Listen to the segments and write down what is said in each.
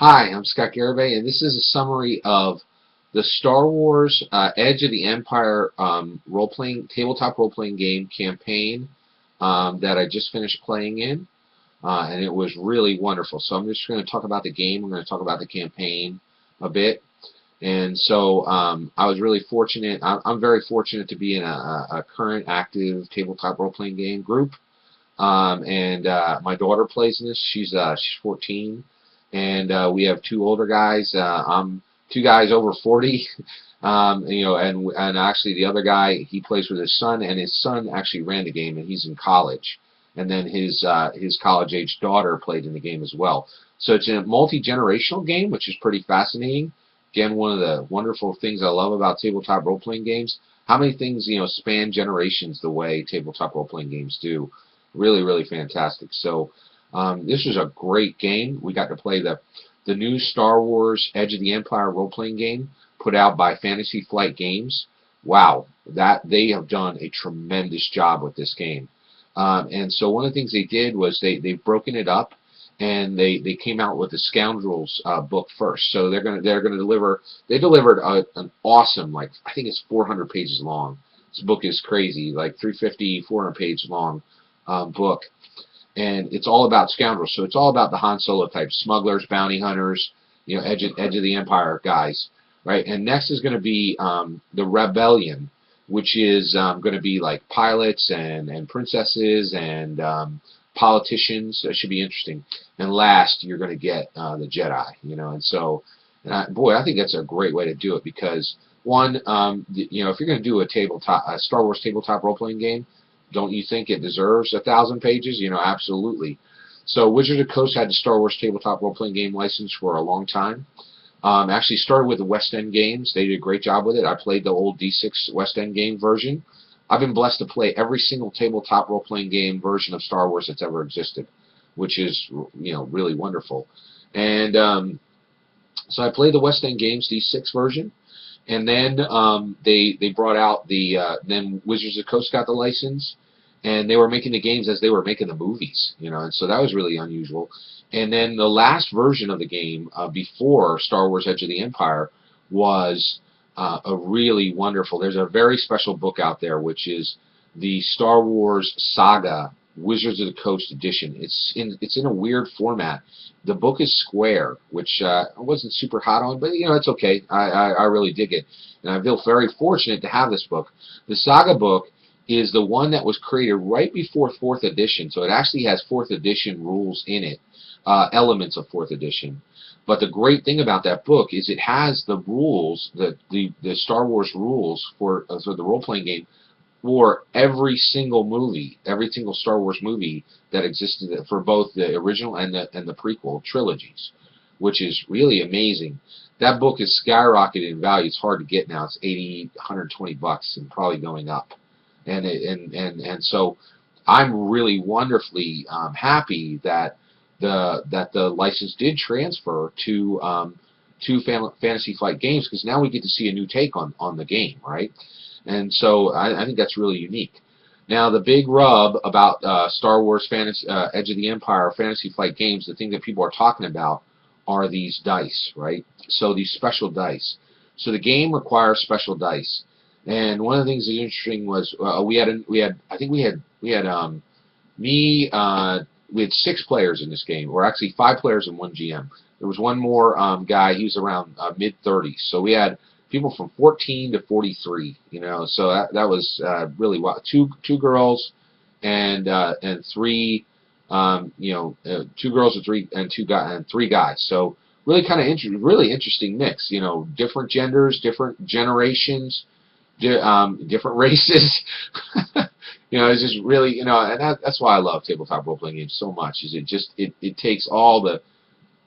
Hi, I'm Scott Garibay, and this is a summary of the Star Wars Edge of the Empire role-playing tabletop role-playing game campaign that I just finished playing in, and it was really wonderful. So I'm just going to talk about the game. I'm going to talk about the campaign a bit, and so I was really fortunate. I'm very fortunate to be in a current active tabletop role-playing game group. And my daughter plays in this. She's 14, and we have two older guys. I'm two guys over 40, and actually the other guy, he plays with his son, and his son actually ran the game, and he's in college. And then his college-age daughter played in the game as well. So it's a multi-generational game, which is pretty fascinating. Again, one of the wonderful things I love about tabletop role-playing games, how many things span generations the way tabletop role-playing games do. Really, really fantastic. So this was a great game. We got to play the new Star Wars Edge of the Empire role-playing game put out by Fantasy Flight Games. Wow, that they have done a tremendous job with this game. And so one of the things they did was they've broken it up, and they came out with the Scoundrels book first. So they're gonna deliver. They delivered an awesome, like, I think it's 400 pages long. This book is crazy, like 350, 400 page long book, and it's all about scoundrels. So it's all about the Han Solo type smugglers, bounty hunters, Edge of the Empire guys, right? And next is going to be the Rebellion, which is going to be like pilots and princesses and politicians. That should be interesting. And last, you're going to get the Jedi, And so, boy, I think that's a great way to do it because one, if you're going to do a Star Wars tabletop role-playing game, don't you think it deserves 1,000 pages? Absolutely. So Wizards of the Coast had the Star Wars tabletop role-playing game license for a long time. Actually started with the West End games. They did a great job with it. I played the old D6 West End game version. I've been blessed to play every single tabletop role-playing game version of Star Wars that's ever existed, which is really wonderful. And so I played the West End games D6 version. And then they brought out then Wizards of the Coast got the license, and they were making the games as they were making the movies, and so that was really unusual. And then the last version of the game before Star Wars Edge of the Empire was a really wonderful. There's a very special book out there, which is the Star Wars Saga Wizards of the Coast edition. It's in a weird format. The book is square, which I wasn't super hot on, but it's okay. I really dig it, and I feel very fortunate to have this book. The Saga book is the one that was created right before 4th edition, so it actually has 4th edition rules in it, elements of 4th edition. But the great thing about that book is it has the rules, the Star Wars rules for the role-playing game for every single movie, every single Star Wars movie that existed for both the original and the prequel trilogies, which is really amazing. That book is skyrocketed in value. It's hard to get now. It's $80, $120, and probably going up. And so I'm really wonderfully happy that the license did transfer to Fantasy Flight Games, because now we get to see a new take on the game, right? And so I think that's really unique. Now, the big rub about Star Wars Edge of the Empire Fantasy Flight Games, the thing that people are talking about are these dice, right? So these special dice. So the game requires special dice. And one of the things that's interesting was we had 6 players in this game, or actually 5 players and 1 GM. There was one more guy. He was around mid-30s. So we had people from 14 to 43. So that was really wild. Two girls and 3. 2 girls and 3 guys. So really kind of really interesting mix. Different genders, different generations, different races. It's just really, and that's why I love tabletop role-playing games so much. Is it takes all the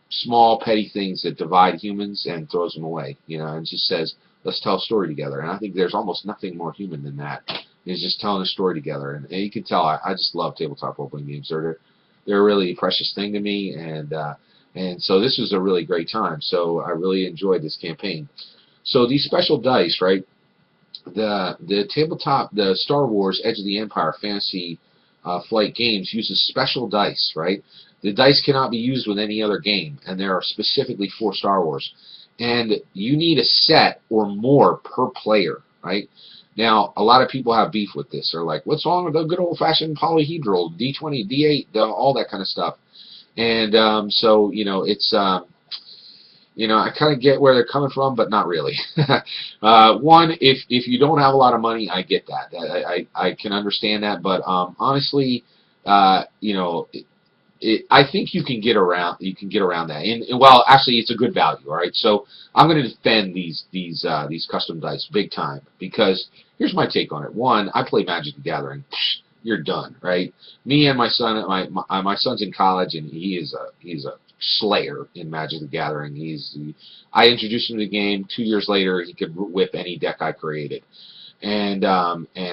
small petty things that divide humans and throws them away, and just says, let's tell a story together. And I think there's almost nothing more human than that. Is just telling a story together. And you can tell I just love tabletop role-playing games. They're a really precious thing to me, and so this was a really great time. So I really enjoyed this campaign. So these special dice, right? The Star Wars Edge of the Empire Fantasy Flight Games uses special dice, right? The dice cannot be used with any other game, and they are specifically for Star Wars. And you need a set or more per player, right? Now, a lot of people have beef with this. They're like, what's wrong with the good old-fashioned polyhedral, D20, D8, all that kind of stuff? And so, it's... I kind of get where they're coming from, but not really. One, if you don't have a lot of money, I get that. I can understand that, but honestly, I think you can get around that. And well, actually, it's a good value. All right, so I'm going to defend these custom dice big time, because here's my take on it. One, I play Magic the Gathering. You're done, right? Me and my son, my son's in college, and he's a slayer in Magic the Gathering. I introduced him to the game. 2 years later, he could whip any deck I created. And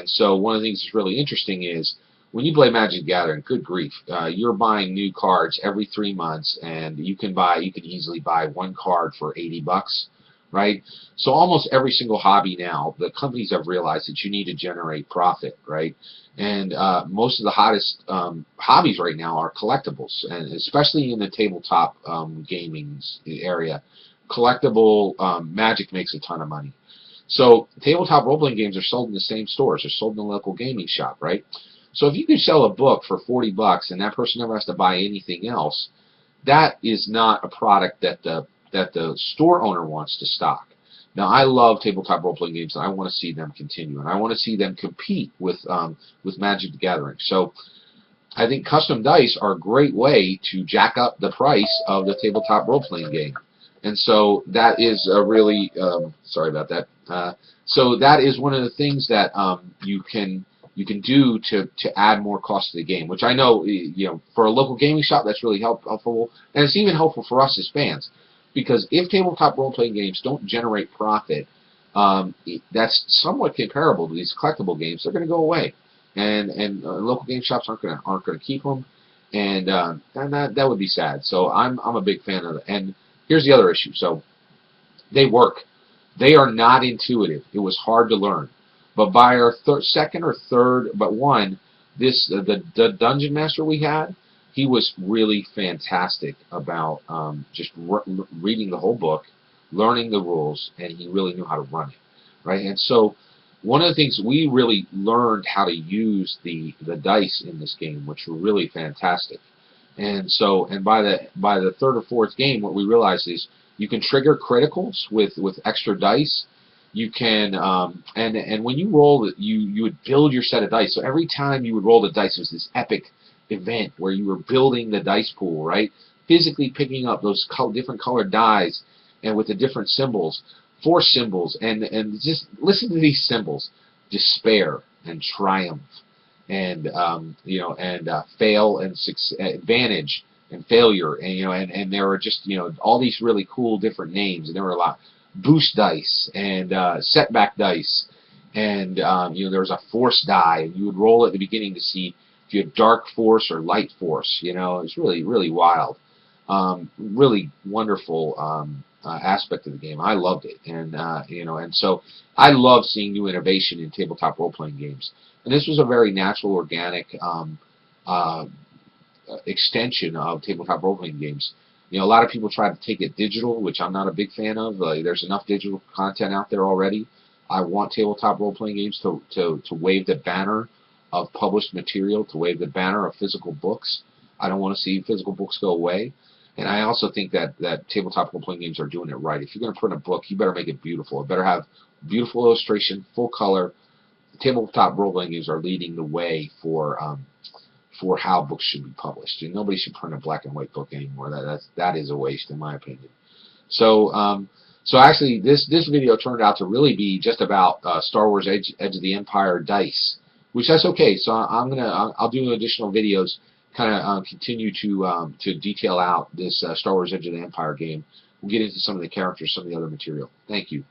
so one of the things that's really interesting is when you play Magic the Gathering, good grief, you're buying new cards every 3 months, and you can easily buy one card for $80, right? So almost every single hobby now, the companies have realized that you need to generate profit, right? And most of the hottest hobbies right now are collectibles, and especially in the tabletop gaming area, collectible Magic makes a ton of money. So tabletop role-playing games are sold in the same stores. They're sold in the local gaming shop, right? So if you can sell a book for $40 and that person never has to buy anything else, that is not a product that the store owner wants to stock. Now, I love tabletop role-playing games, and I want to see them continue, and I want to see them compete with Magic the Gathering. So I think custom dice are a great way to jack up the price of the tabletop role-playing game. And so that is a really, sorry about that. So that is one of the things that you can do to add more cost to the game, which I know, for a local gaming shop, that's really helpful, and it's even helpful for us as fans. Because if tabletop role-playing games don't generate profit, that's somewhat comparable to these collectible games. They're going to go away, and local game shops aren't going to keep them, and that would be sad. So I'm a big fan of it. And here's the other issue. So they work. They are not intuitive. It was hard to learn, but by our second or third, but one, the dungeon master we had. He was really fantastic about just reading the whole book, learning the rules, and he really knew how to run it, right? And so one of the things we really learned how to use the dice in this game, which were really fantastic. And so, by the third or fourth game, what we realized is you can trigger criticals with extra dice. You can and when you roll, you would build your set of dice. So every time you would roll the dice, it was this epic event where you were building the dice pool, right? Physically picking up those different colored dice and with the different symbols, 4 symbols, and just listen to these symbols: despair and triumph, and fail and advantage and failure, and there were just all these really cool different names, and there were a lot boost dice and setback dice, and there was a force die, and you would roll at the beginning to see if you had dark force or light force. It's really, really wild. Really wonderful aspect of the game. I loved it, and so I love seeing new innovation in tabletop role-playing games. And this was a very natural, organic extension of tabletop role-playing games. A lot of people try to take it digital, which I'm not a big fan of. There's enough digital content out there already. I want tabletop role-playing games to wave the banner of published material, to wave the banner of physical books. I don't want to see physical books go away. And I also think that tabletop role-playing games are doing it right. If you're going to print a book, you better make it beautiful. It better have beautiful illustration, full color. Tabletop role-playing games are leading the way for how books should be published. And nobody should print a black and white book anymore. That is a waste, in my opinion. So actually, this video turned out to really be just about Star Wars Edge of the Empire dice, which that's okay. So I'll do additional videos, kind of continue to detail out this Star Wars Edge of the Empire game. We'll get into some of the characters, some of the other material. Thank you.